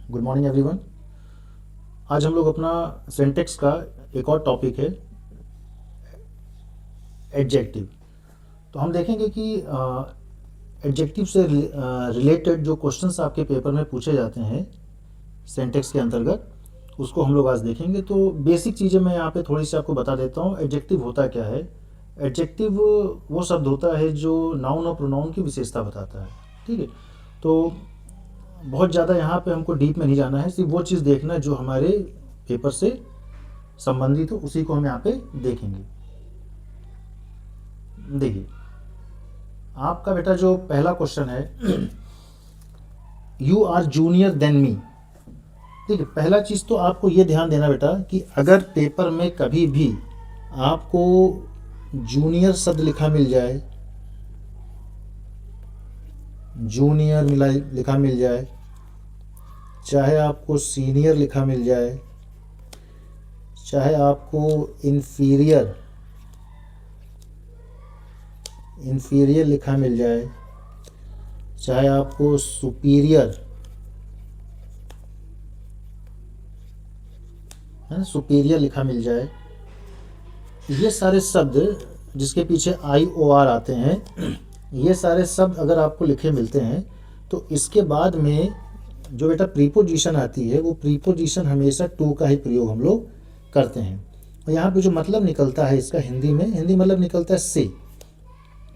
Good morning everyone. आज हम लोग अपना सिंटेक्स का एक और टॉपिक है एडजेक्टिव। तो हम देखेंगे कि एडजेक्टिव से रिलेटेड जो क्वेश्चंस आपके पेपर में पूछे जाते हैं सिंटेक्स के अंतर्गत, उसको हम लोग आज देखेंगे। तो बेसिक चीज़ें मैं यहाँ पे थोड़ी सी आपको बता देता हूँ। एडजेक्टिव होता क्या है? एडजेक्टिव वो शब्द होता है जो नाउन और प्रोनाउन की विशेषता बताता है। ठीक है, तो बहुत ज़्यादा यहाँ पे हमको डीप में नहीं जाना है, सिर्फ वो चीज़ देखना है जो हमारे पेपर से संबंधित हो, उसी को हम यहाँ पे देखेंगे। देखिए, आपका बेटा जो पहला क्वेश्चन है, you are junior than me. ठीक है, पहला चीज़ तो आपको ये ध्यान देना बेटा कि अगर पेपर में कभी भी आपको जूनियर शब्द लिखा मिल जाए, जूनियर लिखा मिल जाए, चाहे आपको सीनियर लिखा मिल जाए, चाहे आपको इन्फीरियर लिखा मिल जाए, चाहे आपको सुपीरियर है ना, सुपीरियर लिखा मिल जाए, ये सारे शब्द जिसके पीछे IOR आते हैं, ये सारे शब्द अगर आपको लिखे मिलते हैं तो इसके बाद में जो बेटा प्रीपोजिशन आती है, वो प्रीपोजिशन हमेशा टू का ही प्रयोग हम लोग करते हैं। और यहाँ पे जो मतलब निकलता है इसका हिंदी मतलब निकलता है से।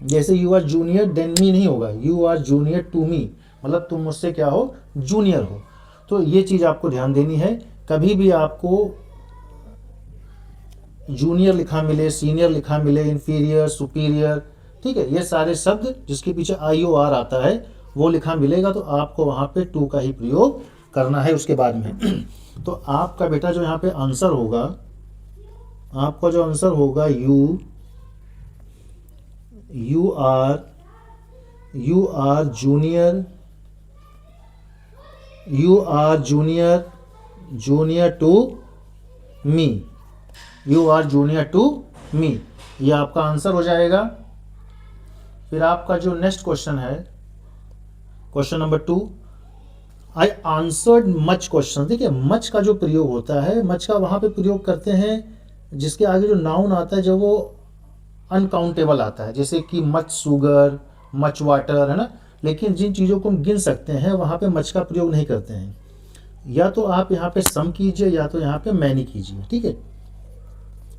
जैसे you are junior than me नहीं होगा, you are junior to me, मतलब तुम मुझसे क्या हो, जूनियर हो। तो ये चीज़ आपको ध्यान देनी है। कभी भी आपको जूनियर लिखा मिले, सीनियर लिखा मिले, इन्फीरियर, सुपीरियर, ठीक है, ये सारे शब्द जिसके पीछे IOR आता है वो लिखा मिलेगा, तो आपको वहाँ पे टू का ही प्रयोग करना है उसके बाद में। तो आपका बेटा जो यहाँ पे आंसर होगा, आपका जो आंसर होगा, you are junior to me, you are junior to me, ये आपका आंसर हो जाएगा। फिर आपका जो नेक्स्ट क्वेश्चन है, question number 2, I answered much question. देखिए, मच का जो प्रयोग होता है, मच का वहाँ पे प्रयोग करते हैं जिसके आगे जो नाउन आता है, जब वो अनकाउंटेबल आता है, जैसे कि मच शुगर, मच वाटर, है ना। लेकिन जिन चीज़ों को हम गिन सकते हैं वहाँ पे मच का प्रयोग नहीं करते हैं। या तो आप यहाँ पे सम कीजिए या तो यहाँ पे मैनी कीजिए। ठीक है,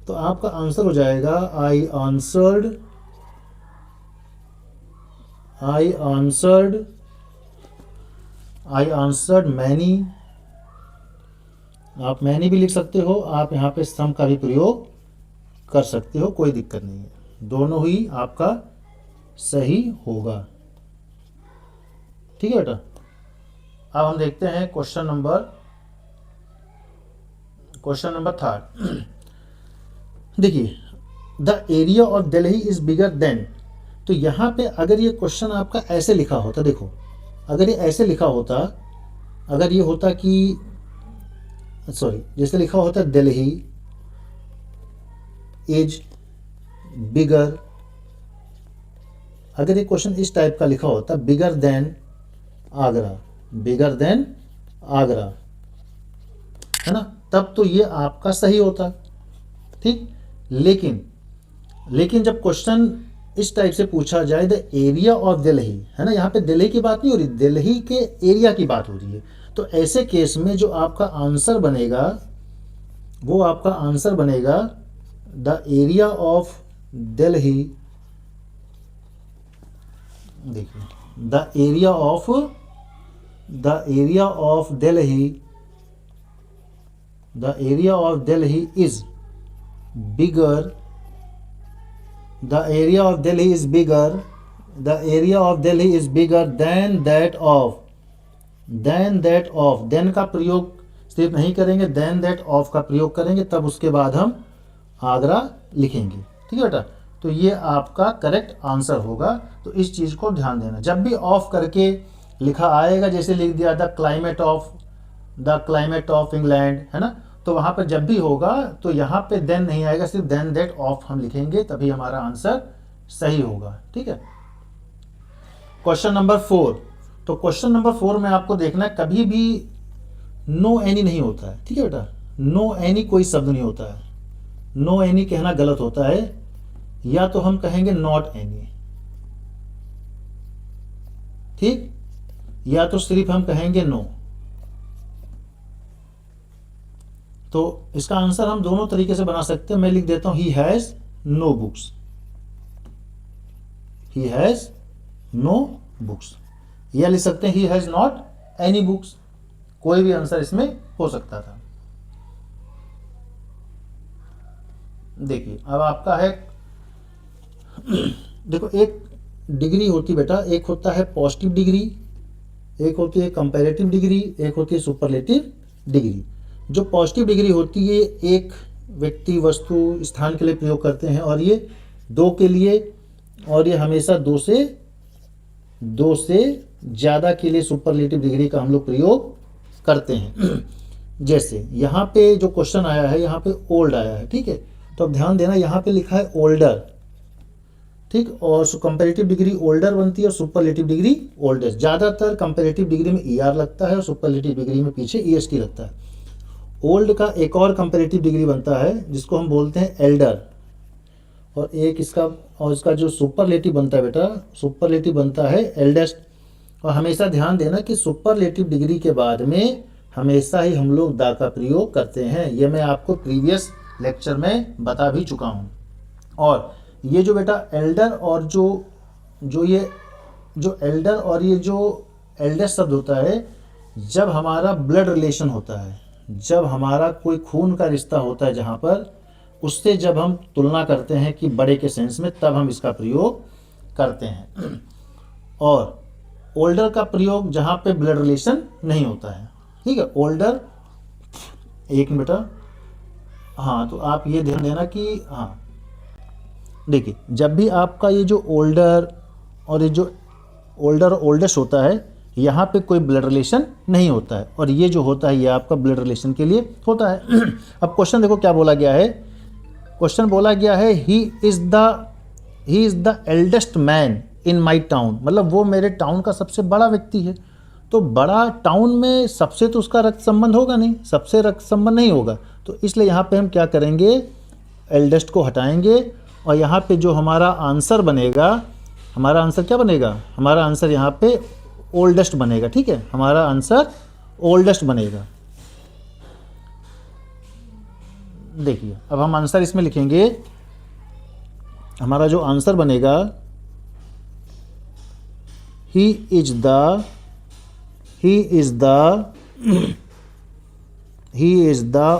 तो आपका आंसर हो जाएगा, आई आंसर्ड मैनी। आप मैनी भी लिख सकते हो, आप यहाँ पे सम का भी प्रयोग कर सकते हो, कोई दिक्कत नहीं है, दोनों ही आपका सही होगा। ठीक है बेटा। अब हम देखते हैं क्वेश्चन नंबर 3। देखिए, the area of Delhi is bigger than. तो यहाँ पे अगर ये क्वेश्चन आपका ऐसे लिखा होता, देखो, अगर ये ऐसे लिखा होता, अगर ये होता कि जैसे लिखा होता दिल्ली इज बिगर, अगर ये क्वेश्चन इस टाइप का लिखा होता, बिगर देन आगरा, है ना, तब तो ये आपका सही होता। ठीक, लेकिन जब क्वेश्चन इस टाइप से पूछा जाए, द एरिया ऑफ दिल्ली, है ना, यहाँ पे दिल्ली की बात नहीं हो रही, दिल्ली के एरिया की बात हो रही है, तो ऐसे केस में जो आपका आंसर बनेगा, वो आपका आंसर बनेगा, द एरिया ऑफ दिल्ली, देखिए, the area of Delhi is bigger, the area of Delhi is bigger than that of, then का प्रयोग सिर्फ नहीं करेंगे, then that of का प्रयोग करेंगे, तब उसके बाद हम आगरा लिखेंगे। ठीक है बेटा, तो ये आपका करेक्ट आंसर होगा। तो इस चीज़ को ध्यान देना, जब भी ऑफ करके लिखा आएगा, जैसे लिख दिया द क्लाइमेट ऑफ इंग्लैंड, है ना, तो वहाँ पर जब भी होगा तो यहाँ पे देन नहीं आएगा, सिर्फ देन दैट ऑफ हम लिखेंगे, तभी हमारा आंसर सही होगा। ठीक है, क्वेश्चन नंबर 4। तो क्वेश्चन नंबर 4 में आपको देखना है, कभी भी नो एनी नहीं होता है, ठीक है बेटा, नो एनी कोई शब्द नहीं होता है, नो एनी कहना गलत होता है, या तो हम कहेंगे नॉट एनी, ठीक, या तो सिर्फ हम कहेंगे नो। तो इसका आंसर हम दोनों तरीके से बना सकते हैं। मैं लिख देता हूं he has no books, he has no books, या लिख सकते हैं he has not any books, कोई भी आंसर इसमें हो सकता था। देखिए अब आपका है देखो, एक डिग्री होती बेटा, एक होता है पॉजिटिव डिग्री, एक होती है कंपैरेटिव डिग्री, एक होती है सुपरलेटिव डिग्री। जो पॉजिटिव डिग्री होती है एक व्यक्ति, वस्तु, स्थान के लिए प्रयोग करते हैं, और ये दो के लिए, और ये हमेशा दो से ज़्यादा के लिए सुपरलेटिव डिग्री का हम लोग प्रयोग करते हैं। जैसे यहाँ पे जो क्वेश्चन आया है, यहाँ पे ओल्ड आया है, ठीक है, तो अब ध्यान देना, यहाँ पे लिखा है ओल्डर, ठीक, और कंपैरेटिव डिग्री ओल्डर बनती है और सुपरलेटिव डिग्री ओल्डेस्ट। ज़्यादातर कंपैरेटिव डिग्री में ER लगता है और सुपरलेटिव डिग्री में पीछे EST लगता है। ओल्ड का एक और कंपैरेटिव डिग्री बनता है जिसको हम बोलते हैं एल्डर, और एक इसका जो सुपरलेटिव बनता है बेटा, सुपरलेटिव बनता है एल्डेस्ट। और हमेशा ध्यान देना कि सुपरलेटिव डिग्री के बाद में हमेशा ही हम लोग दा का प्रयोग करते हैं, ये मैं आपको प्रीवियस लेक्चर में बता भी चुका हूँ। और ये जो बेटा एल्डर और जो एल्डर और ये जो एल्डेस्ट शब्द होता है, जब हमारा ब्लड रिलेशन होता है, जब हमारा कोई खून का रिश्ता होता है जहाँ पर, उससे जब हम तुलना करते हैं कि बड़े के सेंस में, तब हम इसका प्रयोग करते हैं। और ओल्डर का प्रयोग जहाँ पे ब्लड रिलेशन नहीं होता है, ठीक है, ओल्डर, एक मिनट, हाँ, तो आप ये ध्यान देना कि हाँ देखिए, जब भी आपका ये जो ओल्डर और ये जो ओल्डर ओल्डेस्ट होता है, यहाँ पे कोई ब्लड रिलेशन नहीं होता है, और ये जो होता है ये आपका ब्लड रिलेशन के लिए होता है। अब क्वेश्चन देखो क्या बोला गया है, क्वेश्चन बोला गया है he is the eldest man in my town, मतलब वो मेरे टाउन का सबसे बड़ा व्यक्ति है। तो बड़ा टाउन में सबसे तो उसका रक्त संबंध होगा नहीं, सबसे रक्त संबंध नहीं होगा, तो इसलिए यहाँ पे हम क्या करेंगे, एल्डेस्ट को हटाएंगे, और यहाँ पे जो हमारा आंसर बनेगा, हमारा आंसर क्या बनेगा, हमारा आंसर यहाँ पे ओल्डेस्ट बनेगा, ठीक है, हमारा आंसर ओल्डेस्ट बनेगा। देखिए अब हम आंसर इसमें लिखेंगे, हमारा जो आंसर बनेगा, he is the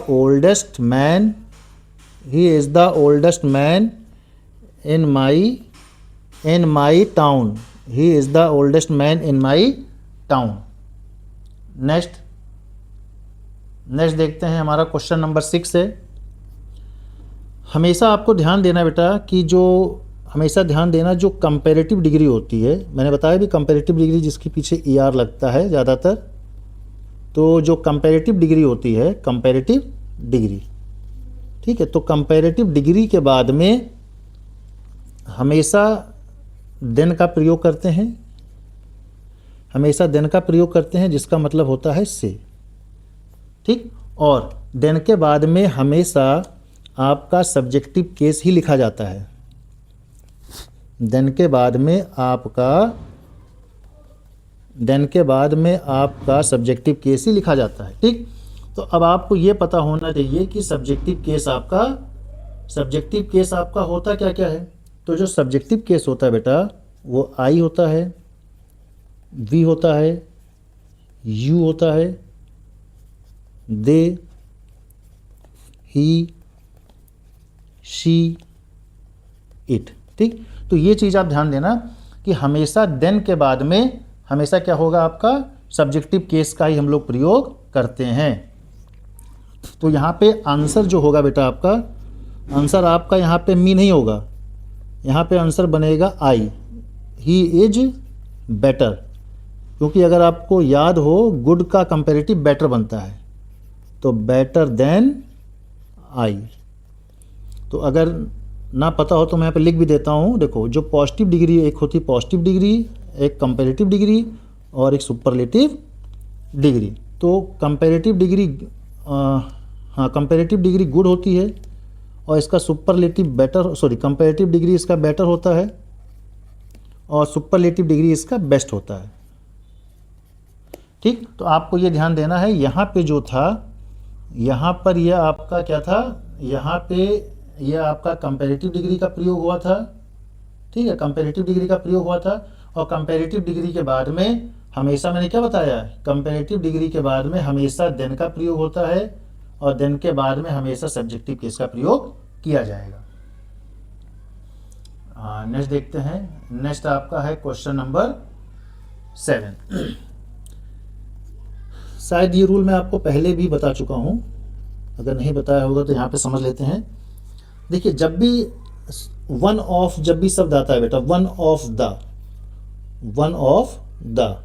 oldest man in my town. He is the oldest man in my town. Next देखते हैं, हमारा क्वेश्चन नंबर 6 है। हमेशा आपको ध्यान देना बेटा कि जो कंपैरेटिव डिग्री होती है, मैंने बताया भी कंपैरेटिव डिग्री जिसके पीछे ER लगता है ज़्यादातर, तो जो कंपैरेटिव डिग्री होती है, कंपैरेटिव डिग्री, ठीक है, तो कंपैरेटिव डिग्री के बाद में हमेशा देन का प्रयोग करते हैं, हमेशा देन का प्रयोग करते हैं, जिसका मतलब होता है से, ठीक, और देन के बाद में हमेशा आपका सब्जेक्टिव केस ही लिखा जाता है, देन के बाद में आपका सब्जेक्टिव केस ही लिखा जाता है, ठीक। तो अब आपको ये पता होना चाहिए कि सब्जेक्टिव केस आपका होता क्या क्या है। तो जो सब्जेक्टिव केस होता है बेटा, वो आई होता है, वी होता है, यू होता है, दे, ही, शी, इट, ठीक। तो ये चीज़ आप ध्यान देना कि हमेशा देन के बाद में हमेशा क्या होगा, आपका सब्जेक्टिव केस का ही हम लोग प्रयोग करते हैं। तो यहाँ पे आंसर जो होगा बेटा, आपका आंसर आपका यहाँ पे मी नहीं होगा, यहाँ पे आंसर बनेगा आई, ही इज बेटर, क्योंकि अगर आपको याद हो गुड का कंपैरेटिव बेटर बनता है, तो बेटर देन आई। तो अगर ना पता हो तो मैं यहाँ पे लिख भी देता हूँ, देखो जो पॉजिटिव डिग्री, एक होती पॉजिटिव डिग्री, एक कंपैरेटिव डिग्री और एक सुपरलेटिव डिग्री। तो कंपैरेटिव डिग्री हाँ कंपैरेटिव डिग्री गुड होती है और इसका सुपरलेटिव बेटर कंपैरेटिव डिग्री इसका बेटर होता है और सुपरलेटिव डिग्री इसका बेस्ट होता है। ठीक, तो आपको ये ध्यान देना है, यहाँ पे जो था, यहाँ पर यह आपका क्या था, यहाँ पे यह आपका कंपैरेटिव डिग्री का प्रयोग हुआ था। ठीक है, कंपैरेटिव डिग्री का प्रयोग हुआ था और कंपैरेटिव डिग्री के बाद में हमेशा मैंने क्या बताया, कंपैरेटिव डिग्री के बाद में हमेशा देन का प्रयोग होता है और देन के बाद में हमेशा सब्जेक्टिव केस का प्रयोग किया जाएगा। नेक्स्ट देखते हैं। नेक्स्ट आपका है क्वेश्चन नंबर 7। शायद ये रूल मैं आपको पहले भी बता चुका हूँ, अगर नहीं बताया होगा तो यहाँ पे समझ लेते हैं। देखिए, जब भी वन ऑफ जब भी शब्द आता है बेटा, वन ऑफ द,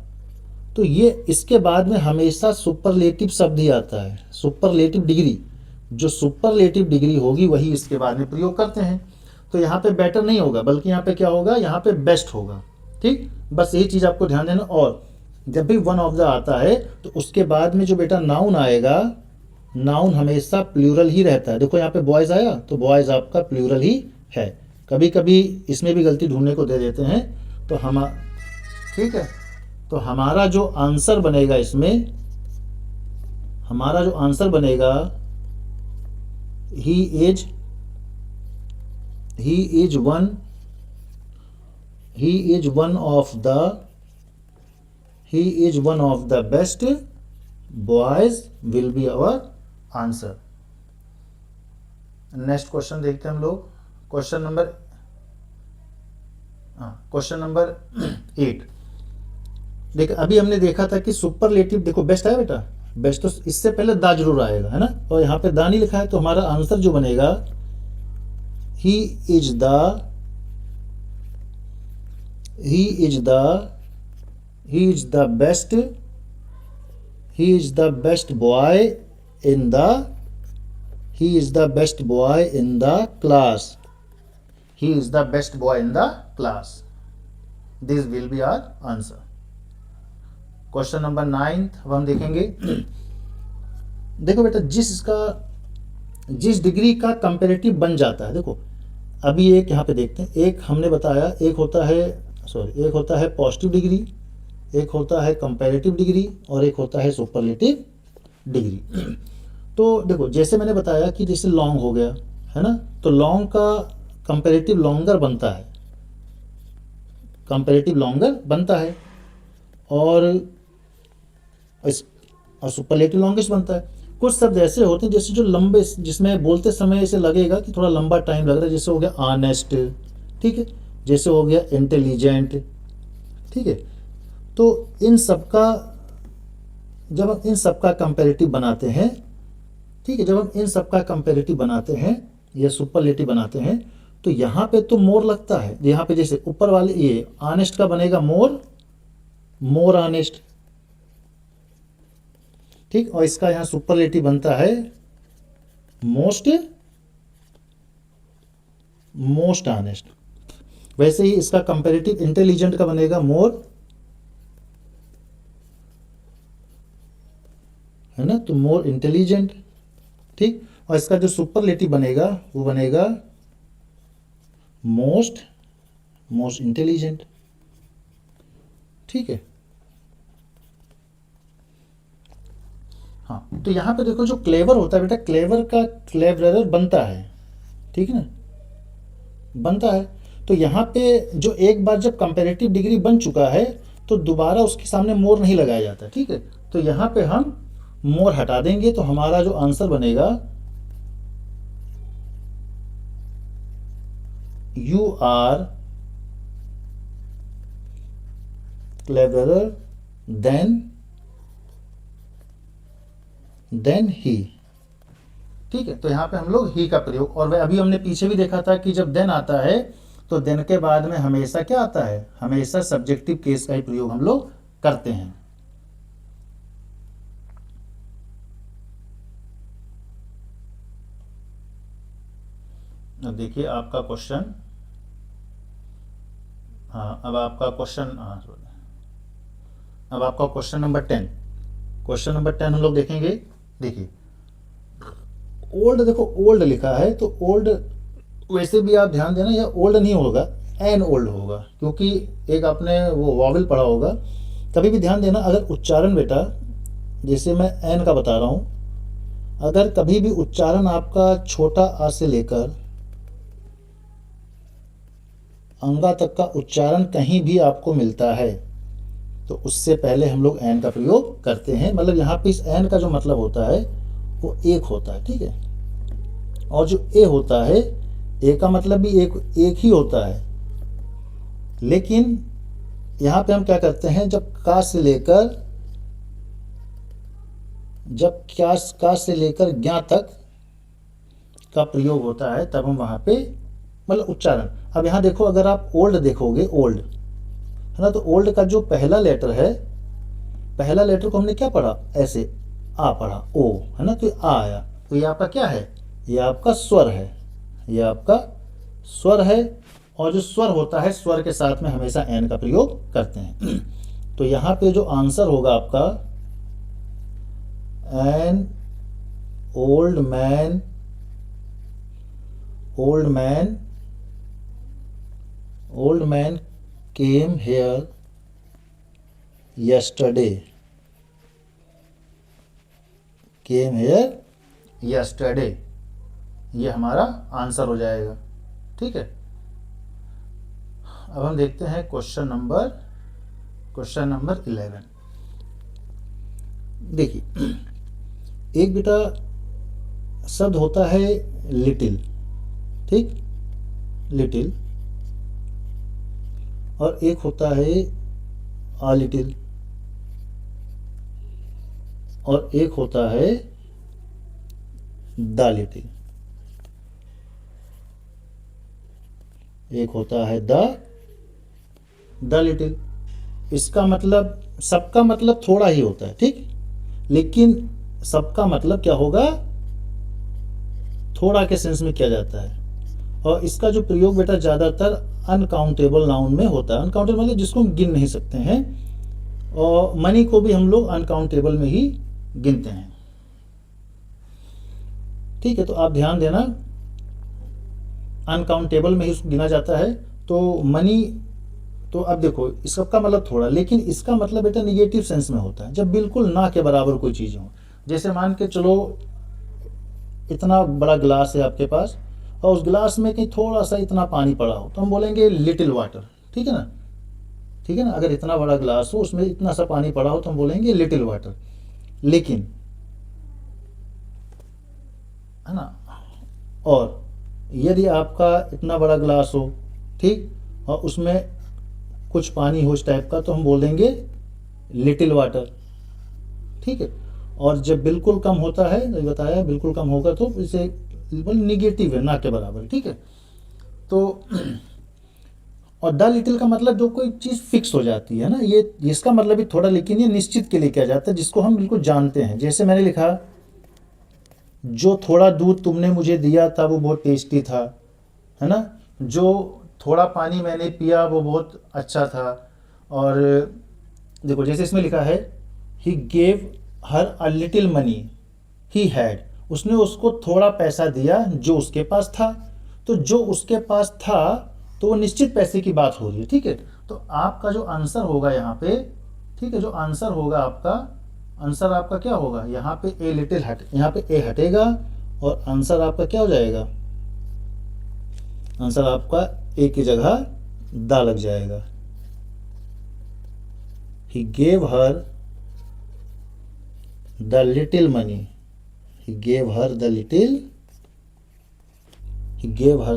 तो ये इसके बाद में हमेशा सुपरलेटिव शब्द ही आता है। सुपरलेटिव डिग्री, जो सुपरलेटिव डिग्री होगी वही इसके बाद में प्रयोग करते हैं। तो यहाँ पे बेटर नहीं होगा, बल्कि यहाँ पे क्या होगा, यहाँ पे बेस्ट होगा। ठीक, बस यही चीज़ आपको ध्यान देना। और जब भी वन ऑफ द आता है तो उसके बाद में जो बेटा नाउन आएगा, नाउन हमेशा प्लूरल ही रहता है। देखो यहाँ पे बॉयज़ आया तो बॉयज़ आपका प्लूरल ही है। कभी कभी इसमें भी गलती ढूंढने को दे देते हैं, तो हम ठीक है, तो हमारा जो आंसर बनेगा इसमें, हमारा जो आंसर बनेगा, he is one of the best boys will be our answer. Next question देखते हैं हम लोग। Question number 8। देख, अभी हमने देखा था कि सुपरलेटिव, देखो बेस्ट है बेटा, बेस्ट तो इससे पहले दा जरूर आएगा, है ना, और यहाँ पे दा नहीं लिखा है, तो हमारा आंसर जो बनेगा, he is the best boy in the class. This will be our answer. Question number 9 अब हम देखेंगे। देखो बेटा, जिस डिग्री का कंपैरेटिव बन जाता है, देखो अभी एक यहाँ पे देखते हैं, एक हमने बताया, एक होता है पॉजिटिव डिग्री, एक होता है कंपैरेटिव डिग्री और एक होता है सुपरलेटिव डिग्री। तो देखो, जैसे मैंने बताया कि जैसे लॉन्ग हो गया, है ना, तो लॉन्ग का कंपैरेटिव लॉन्गर बनता है और सुपरलेटिव लॉन्गेस्ट बनता है। कुछ शब्द ऐसे होते हैं जैसे जो लंबे, जिसमें बोलते समय ऐसे लगेगा कि थोड़ा लंबा टाइम लग रहा है, जैसे हो गया ऑनेस्ट, ठीक है, जैसे हो गया इंटेलिजेंट, ठीक है। तो इन सब का, जब हम इन सब का कंपैरेटिव बनाते हैं, ठीक है, जब हम इन सब का कंपैरेटिव बनाते हैं या सुपरलेटिव बनाते हैं, तो यहाँ पे तो मोर लगता है। यहाँ पे जैसे ऊपर वाले ये ऑनेस्ट का बनेगा मोर ऑनेस्ट, ठीक, और इसका यहाँ सुपरलेटिव बनता है मोस्ट ऑनेस्ट। वैसे ही इसका कंपैरेटिव इंटेलिजेंट का बनेगा मोर, है ना, तो मोर इंटेलिजेंट, ठीक, और इसका जो सुपरलेटिव बनेगा वो बनेगा मोस्ट इंटेलिजेंट, ठीक है। हाँ, तो यहाँ पे देखो, जो क्लेवर होता है बेटा, क्लेवर का क्लेवरर बनता है, ठीक है ना, बनता है। तो यहाँ पे जो एक बार जब कंपैरेटिव डिग्री बन चुका है तो दोबारा उसके सामने मोर नहीं लगाया जाता, ठीक है। तो यहाँ पे हम मोर हटा देंगे, तो हमारा जो आंसर बनेगा, you are cleverer than he, ठीक है। तो यहाँ पे हम लोग ही का प्रयोग, और वह अभी हमने पीछे भी देखा था कि जब देन आता है तो देन के बाद में हमेशा क्या आता है, हमेशा सब्जेक्टिव केस का ही प्रयोग हम लोग करते हैं। अब देखिए आपका क्वेश्चन, हाँ, अब आपका क्वेश्चन नंबर 10। क्वेश्चन नंबर 10 हम लोग देखेंगे। देखिए ओल्ड, देखो ओल्ड लिखा है तो ओल्ड वैसे भी आप ध्यान देना, यह ओल्ड नहीं होगा, एन ओल्ड होगा, क्योंकि एक आपने वो वॉवल पढ़ा होगा। कभी भी ध्यान देना, अगर उच्चारण बेटा, जैसे मैं एन का बता रहा हूँ, अगर कभी भी उच्चारण आपका छोटा आ से लेकर अंगा तक का उच्चारण कहीं भी आपको मिलता है तो उससे पहले हम लोग एन का प्रयोग करते हैं। मतलब यहाँ पे इस एन का जो मतलब होता है वो एक होता है, ठीक है। और जो ए होता है, ए का मतलब भी एक ही होता है, लेकिन यहाँ पे हम क्या करते हैं, जब का से लेकर ज्ञा तक का प्रयोग होता है तब हम वहाँ पे मतलब उच्चारण। अब यहाँ देखो, अगर आप ओल्ड देखोगे, ओल्ड है ना, तो ओल्ड का जो पहला लेटर है, पहला लेटर को हमने क्या पढ़ा, ऐसे आ पढ़ा, ओ है ना, तो ये आ आया, तो ये आपका क्या है, ये आपका स्वर है, ये आपका स्वर है। और जो स्वर होता है, स्वर के साथ में हमेशा एन का प्रयोग करते हैं। तो यहाँ पे जो आंसर होगा आपका, an old man, old man came here yesterday, ये हमारा आंसर हो जाएगा, ठीक है। अब हम देखते हैं क्वेश्चन नंबर 11। देखिए एक बेटा शब्द होता है लिटिल, ठीक, लिटिल, और एक होता है आ लिटिल, और एक होता है द लिटिल, एक होता है द लिटिल। इसका मतलब, सबका मतलब थोड़ा ही होता है, ठीक, लेकिन सबका मतलब क्या होगा, थोड़ा के सेंस में किया जाता है। और इसका जो प्रयोग बेटा ज़्यादातर अनकाउंटेबल नाउन में होता है। अनकाउंटेबल मतलब जिसको हम गिन नहीं सकते हैं, और मनी को भी हम लोग अनकाउंटेबल में ही गिनते हैं, ठीक है। तो आप ध्यान देना, अनकाउंटेबल में ही उसको गिना जाता है। तो मनी, तो अब देखो इसका मतलब थोड़ा, लेकिन इसका मतलब बेटा निगेटिव सेंस में होता है, जब बिल्कुल ना के बराबर कोई चीज़ हो। जैसे मान के चलो इतना बड़ा गिलास है आपके पास, और उस गिलास में कहीं थोड़ा सा इतना पानी पड़ा हो तो हम बोलेंगे लिटिल वाटर, ठीक है ना, ठीक है ना। अगर इतना बड़ा गिलास हो, उसमें इतना सा पानी पड़ा हो तो हम बोलेंगे लिटिल वाटर। लेकिन है ना, और यदि आपका इतना बड़ा गिलास हो, ठीक, और उसमें कुछ पानी हो इस टाइप का, तो हम बोलेंगे लिटिल वाटर, ठीक है। और जब बिल्कुल कम होता है, बताया बिल्कुल कम होगा तो इसे निगेटिव है, ना के बराबर, ठीक है। तो और द लिटिल का मतलब जो कोई चीज़ फिक्स हो जाती है ना, ये इसका मतलब भी थोड़ा, लेकिन ये निश्चित के लिए किया जाता है, जिसको हम बिल्कुल जानते हैं। जैसे मैंने लिखा, जो थोड़ा दूध तुमने मुझे दिया था वो बहुत टेस्टी था, है ना, जो थोड़ा पानी मैंने पिया वो बहुत अच्छा था। और देखो जैसे इसमें लिखा है, he gave her a little money he had, उसने उसको थोड़ा पैसा दिया जो उसके पास था। तो जो उसके पास था तो वो निश्चित पैसे की बात हो रही है, ठीक है। तो आपका जो आंसर होगा यहाँ पे, ठीक है, जो आंसर होगा आपका, आंसर आपका क्या होगा, यहाँ पे ए लिटिल हट, यहाँ पे ए हटेगा, और आंसर आपका क्या हो जाएगा, आंसर आपका ए की जगह दा लग जाएगा। He gave her the little money, he gave her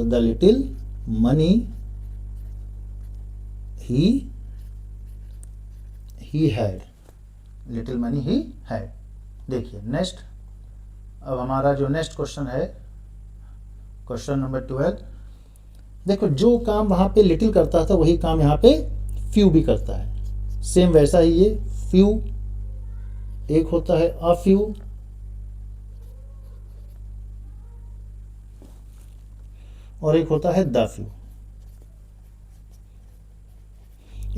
the little money he had, little money he had। देखिए नेक्स्ट, अब हमारा जो नेक्स्ट क्वेश्चन है, क्वेश्चन नंबर 12। देखो जो काम वहाँ पे लिटिल करता था वही काम यहाँ पे फ्यू भी करता है, सेम वैसा ही ये फ्यू, एक होता है अ फ्यू, और एक होता है द फ्यू।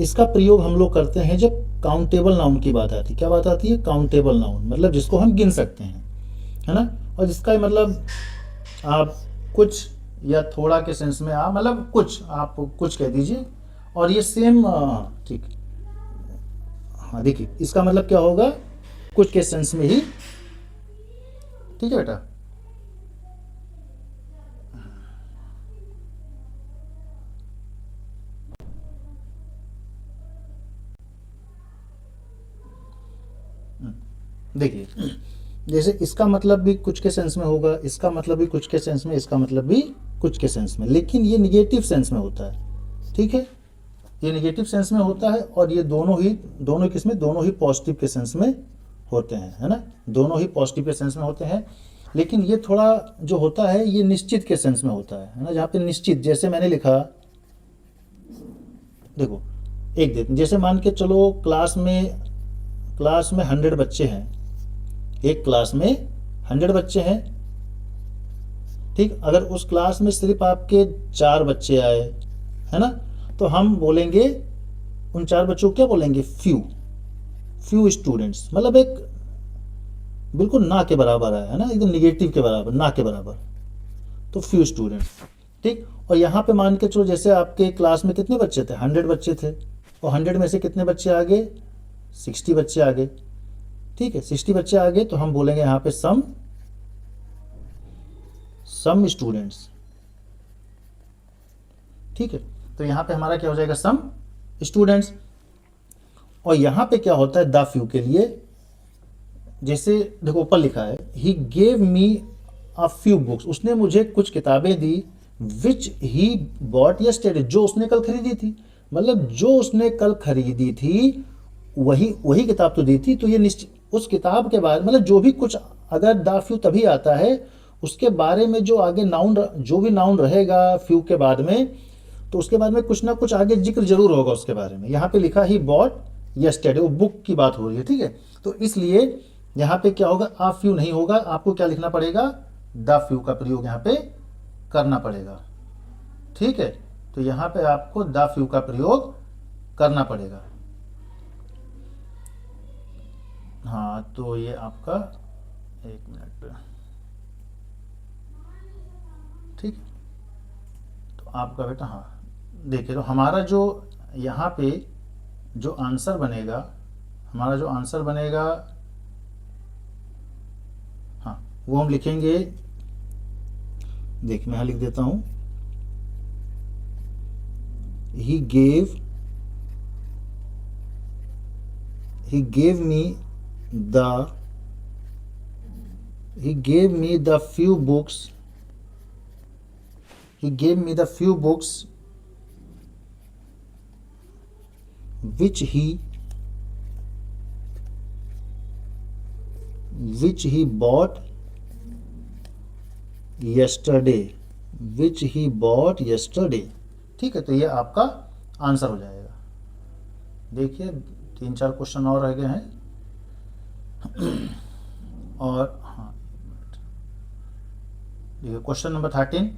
इसका प्रयोग हम लोग करते हैं जब काउंटेबल नाउन की बात आती है। क्या बात आती है? काउंटेबल नाउन, मतलब जिसको हम गिन सकते हैं, है ना। और जिसका मतलब आप कुछ या थोड़ा के सेंस में आप मतलब कुछ, आप कुछ कह दीजिए। और ये सेम, ठीक, हाँ देखिए इसका मतलब क्या होगा, कुछ के सेंस में ही। ठीक है बेटा। देखिए जैसे इसका मतलब भी कुछ के सेंस में होगा, इसका मतलब भी कुछ के सेंस में, इसका मतलब भी कुछ के सेंस में, लेकिन ये निगेटिव सेंस में होता है। ठीक है, ये निगेटिव सेंस में होता है। और ये दोनों किसमें, दोनों ही पॉजिटिव के सेंस में होते हैं, है ना, दोनों ही पॉजिटिव के सेंस में होते हैं। लेकिन ये थोड़ा जो होता है ये निश्चित के सेंस में होता है ना, जहाँ पे निश्चित, जैसे मैंने लिखा, देखो एक दिन, जैसे मान के चलो क्लास में 100 बच्चे हैं, एक क्लास में 100 बच्चे हैं। ठीक, अगर उस क्लास में सिर्फ आपके 4 बच्चे आए, है ना, तो हम बोलेंगे उन 4 बच्चों को क्या बोलेंगे, फ्यू स्टूडेंट्स, मतलब एक बिल्कुल ना के बराबर है ना, एकदम निगेटिव के बराबर, ना के बराबर, तो फ्यू स्टूडेंट्स। ठीक, और यहाँ पे मान के चलो जैसे आपके क्लास में कितने बच्चे थे, 100 बच्चे थे, और 100 में से कितने बच्चे आ गए, 60 बच्चे आ गए। ठीक है, 60 बच्चे आ गए, तो हम बोलेंगे यहाँ पे सम स्टूडेंट्स। ठीक है, तो यहाँ पे हमारा क्या हो जाएगा, सम स्टूडेंट्स। और यहाँ पे क्या होता है द फ्यू के लिए, जैसे देखो ऊपर लिखा है, he gave me a few books, उसने मुझे कुछ किताबें दी, विच ही बॉट यस्टरडे, जो उसने कल खरीदी थी, मतलब जो उसने कल खरीदी थी वही किताब तो दी थी। तो ये निश्चित उस किताब के बारे, मतलब जो भी कुछ, अगर द फ्यू तभी आता है उसके बारे में, जो आगे नाउन, जो भी नाउन रहेगा फ्यू के बाद में, तो उसके बाद में कुछ ना कुछ आगे जिक्र जरूर होगा उसके बारे में। यहाँ पे लिखा ही बॉट यस्टरडे, वो बुक की बात हो रही है। ठीक है, तो इसलिए यहाँ पे क्या होगा, आ फ्यू नहीं होगा, आपको क्या लिखना पड़ेगा, द फ्यू का प्रयोग यहाँ पे करना पड़ेगा। ठीक है, तो यहाँ पे आपको द फ्यू का प्रयोग करना पड़ेगा। हाँ, तो ये आपका, एक मिनट, ठीक, तो आपका बेटा, हाँ देखिए, तो हमारा जो यहाँ पे जो आंसर बनेगा, हमारा जो आंसर बनेगा, हाँ वो हम लिखेंगे, देखिए मैं यहाँ लिख देता हूँ, he gave me the few books, which he bought yesterday, ठीक है, तो ये आपका आंसर हो जाएगा। देखिए 3-4 क्वेश्चन और रह गए हैं। और हाँ, देखिए क्वेश्चन नंबर 13,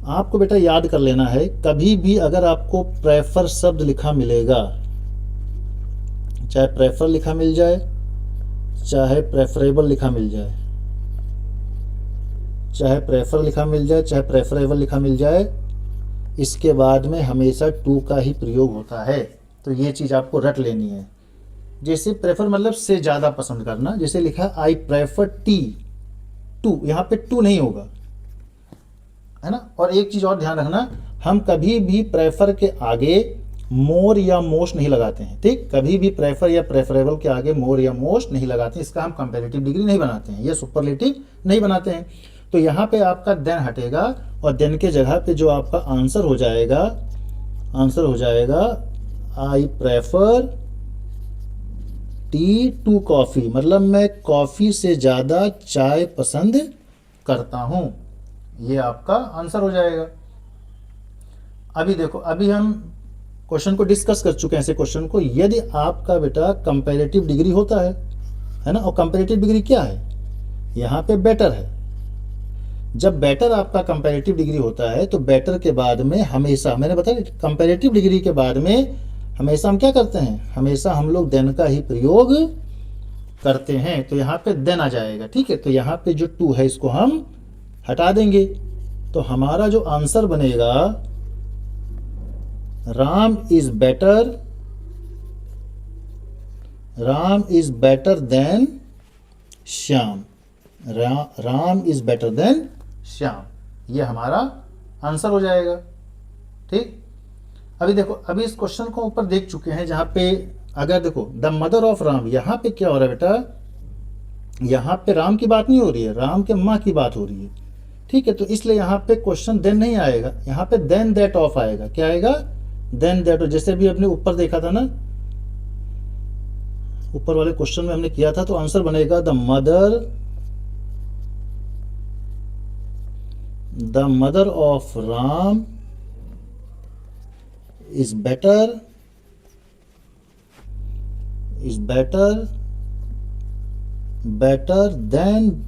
आपको बेटा याद कर लेना है, कभी भी अगर आपको प्रेफर शब्द लिखा मिलेगा, चाहे प्रेफर लिखा मिल जाए, चाहे प्रेफरेबल लिखा मिल जाए, चाहे प्रेफर लिखा मिल जाए, चाहे प्रेफरेबल लिखा मिल जाए, इसके बाद में हमेशा टू का ही प्रयोग होता है। तो ये चीज़ आपको रट लेनी है। जैसे प्रेफर मतलब से ज़्यादा पसंद करना, जैसे लिखा आई प्रेफर टी, टू, यहाँ पे टू नहीं होगा, है ना। और एक चीज़ और ध्यान रखना, हम कभी भी प्रेफर के आगे मोर या मोस्ट नहीं लगाते हैं। ठीक, कभी भी प्रेफर या प्रेफरेबल के आगे मोर या मोस्ट नहीं लगाते हैं, इसका हम कंपैरेटिव डिग्री नहीं बनाते हैं, या सुपरलेटिव नहीं बनाते हैं। तो यहाँ पे आपका देन हटेगा, और देन के जगह पे जो आपका आंसर हो जाएगा I prefer tea to coffee, मतलब मैं कॉफ़ी से ज़्यादा चाय पसंद करता हूँ, ये आपका आंसर हो जाएगा। अभी देखो, अभी हम क्वेश्चन को डिस्कस कर चुके हैं, ऐसे क्वेश्चन को, यदि आपका बेटा कंपैरेटिव डिग्री होता है ना, और कंपैरेटिव डिग्री क्या है, यहाँ पे बेटर है। जब बेटर आपका कंपैरेटिव डिग्री होता है, तो बेटर के बाद में हमेशा, मैंने बताया कंपैरेटिव डिग्री के बाद में हमेशा हम क्या करते हैं, हमेशा हम लोग देन का ही प्रयोग करते हैं। तो यहाँ पे देन आ जाएगा, ठीक है। तो यहाँ पे जो टू है इसको हम हटा देंगे, तो हमारा जो आंसर बनेगा Ram is better than Shyam. Ram is better than Shyam, ये हमारा आंसर हो जाएगा, ठीक। अभी देखो, अभी इस क्वेश्चन को ऊपर देख चुके हैं, जहां पे अगर देखो द मदर ऑफ राम, यहां पे क्या हो रहा है बेटा, यहां पे राम की बात नहीं हो रही है, राम के माँ की बात हो रही है, ठीक है। तो इसलिए यहाँ पे क्वेश्चन देन नहीं आएगा, यहाँ पे देन दैट ऑफ आएगा। क्या आएगा, देन दैट। जैसे भी अपने ऊपर देखा था ना, ऊपर वाले क्वेश्चन में हमने किया था, तो आंसर बनेगा the mother of Ram is better than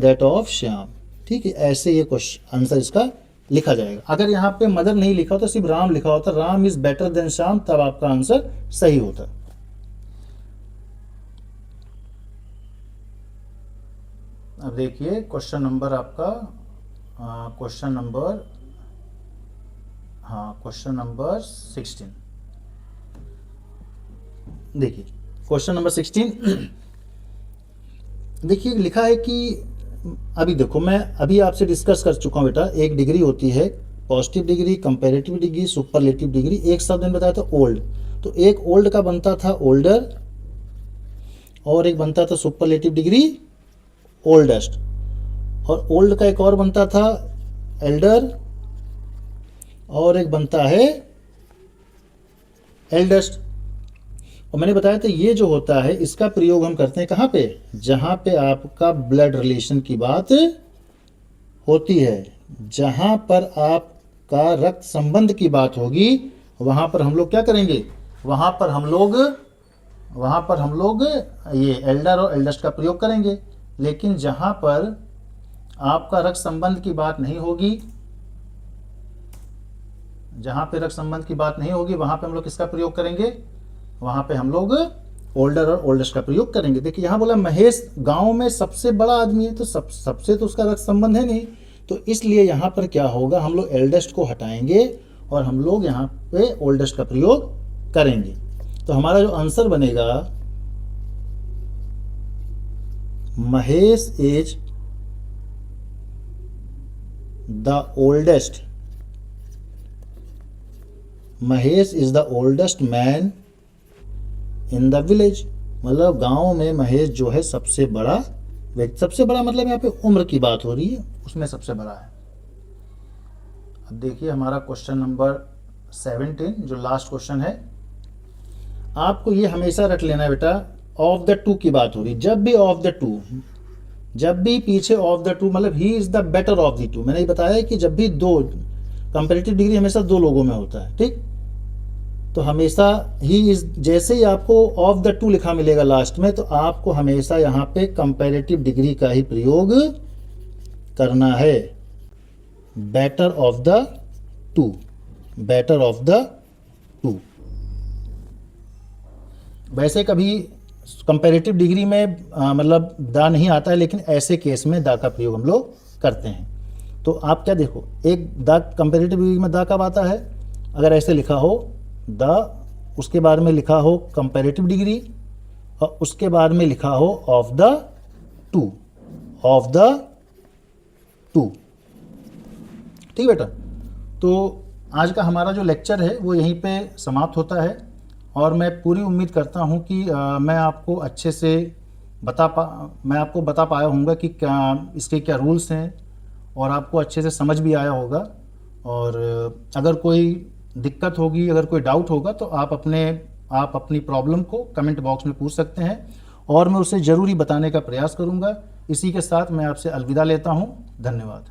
that of Shyam, ठीक है। ऐसे ये क्वेश्चन आंसर इसका लिखा जाएगा। अगर यहाँ पे मदर नहीं लिखा होता, सिर्फ राम लिखा होता, Ram is better than Shyam, तब आपका आंसर सही होता। अब देखिए क्वेश्चन नंबर आपका क्वेश्चन नंबर 16। देखिए क्वेश्चन नंबर 16 देखिए लिखा है कि अभी देखो, मैं अभी आपसे डिस्कस कर चुका हूं बेटा, एक डिग्री होती है positive degree, comparative degree, superlative degree. एक शब्द मैंने बताया था ओल्ड, तो एक ओल्ड का बनता था ओल्डर, और एक बनता था सुपरलेटिव डिग्री ओल्डेस्ट, और ओल्ड का एक और बनता था एल्डर, और एक बनता है एल्डेस्ट। और मैंने बताया था ये जो होता है इसका प्रयोग हम करते हैं कहाँ पे, जहाँ पे आपका ब्लड रिलेशन की बात होती है, जहाँ पर आपका रक्त संबंध की बात होगी, वहाँ पर हम लोग क्या करेंगे, वहाँ पर हम लोग ये एल्डर और एल्डेस्ट का प्रयोग करेंगे। लेकिन जहाँ पर आपका रक्त संबंध की बात नहीं होगी, जहाँ पे रक्त संबंध की बात नहीं होगी, वहाँ पे हम लोग किसका प्रयोग करेंगे, वहाँ पे हम लोग ओल्डर और ओल्डेस्ट का प्रयोग करेंगे। देखिए यहाँ बोला महेश गांव में सबसे बड़ा आदमी है, तो सबसे तो उसका रक्त संबंध है नहीं, तो इसलिए यहाँ पर क्या होगा, हम लोग एल्डेस्ट को हटाएंगे और हम लोग यहाँ पे ओल्डेस्ट का प्रयोग करेंगे। तो हमारा जो आंसर बनेगा, Mahesh is the oldest, Mahesh is the oldest man in the village. मतलब गांव में महेश जो है सबसे बड़ा व्यक्ति, सबसे बड़ा मतलब यहाँ पे उम्र की बात हो रही है, उसमें सबसे बड़ा है। अब देखिए हमारा क्वेश्चन नंबर 17 जो लास्ट क्वेश्चन है, आपको ये हमेशा रख लेना है बेटा, ऑफ द टू की बात हो रही, जब भी ऑफ द टू, जब भी पीछे ऑफ द टू मतलब ही is the better of the two. मैंने ये बताया कि जब भी दो, कंपैरेटिव डिग्री हमेशा दो लोगों में होता है, ठीक। तो हमेशा ही इज, जैसे ही आपको ऑफ द टू लिखा मिलेगा लास्ट में, तो आपको हमेशा यहाँ पे कंपैरेटिव डिग्री का ही प्रयोग करना है, better of the two, better of the two. वैसे कभी कंपैरेटिव डिग्री में मतलब दा नहीं आता है, लेकिन ऐसे केस में दा का प्रयोग हम लोग करते हैं। तो आप क्या देखो, एक दा कंपैरेटिव डिग्री में दा कब आता है, अगर ऐसे लिखा हो द, उसके बाद में लिखा हो कंपैरेटिव डिग्री, और उसके बाद में लिखा हो of the two, of the two, ठीक बेटा। तो आज का हमारा जो लेक्चर है वो यहीं पे समाप्त होता है, और मैं पूरी उम्मीद करता हूँ कि मैं आपको अच्छे से बता पाया हूँगा कि क्या इसके क्या रूल्स हैं, और आपको अच्छे से समझ भी आया होगा। और अगर कोई दिक्कत होगी, अगर कोई डाउट होगा, तो आप अपनी प्रॉब्लम को कमेंट बॉक्स में पूछ सकते हैं, और मैं उसे ज़रूरी बताने का प्रयास करूँगा। इसी के साथ मैं आपसे अलविदा लेता हूँ। धन्यवाद।